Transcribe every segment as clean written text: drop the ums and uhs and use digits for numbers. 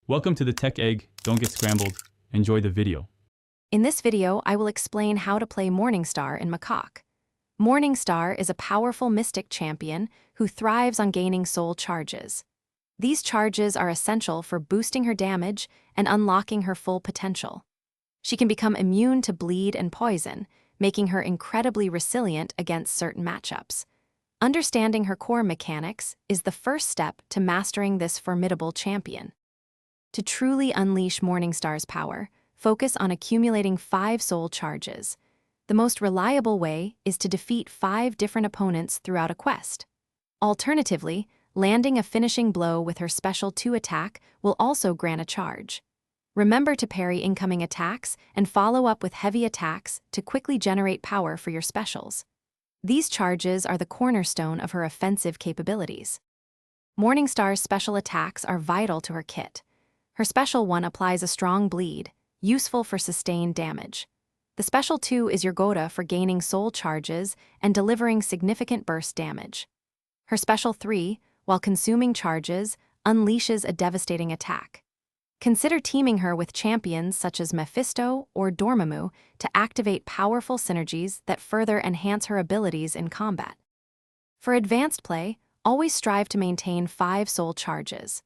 Welcome to the Tech Egg. Don't get scrambled. Enjoy the video. In this video, I will explain how to play Morningstar in MCOC. Morningstar is a powerful mystic champion who thrives on gaining soul charges. These charges are essential for boosting her damage and unlocking her full potential. She can become immune to bleed and poison, making her incredibly resilient against certain matchups. Understanding her core mechanics is the first step to mastering this formidable champion. To truly unleash Morningstar's power, focus on accumulating 5 soul charges. The most reliable way is to defeat 5 different opponents throughout a quest. Alternatively, landing a finishing blow with her special 2 attack will also grant a charge. Remember to parry incoming attacks and follow up with heavy attacks to quickly generate power for your specials. These charges are the cornerstone of her offensive capabilities. Morningstar's special attacks are vital to her kit. Her special 1 applies a strong bleed, useful for sustained damage. The special 2 is your Goda for gaining soul charges and delivering significant burst damage. Her special 3, while consuming charges, unleashes a devastating attack. Consider teaming her with champions such as Mephisto or Dormammu to activate powerful synergies that further enhance her abilities in combat. For advanced play, always strive to maintain 5 soul charges.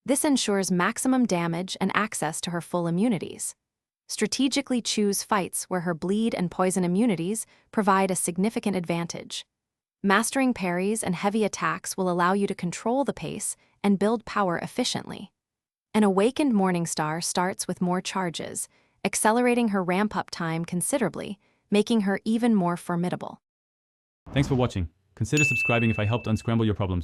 This ensures maximum damage and access to her full immunities. Strategically choose fights where her bleed and poison immunities provide a significant advantage. Mastering parries and heavy attacks will allow you to control the pace and build power efficiently. An awakened Morningstar starts with more charges, accelerating her ramp-up time considerably, making her even more formidable. Thanks for watching. Consider subscribing if I helped unscramble your problems.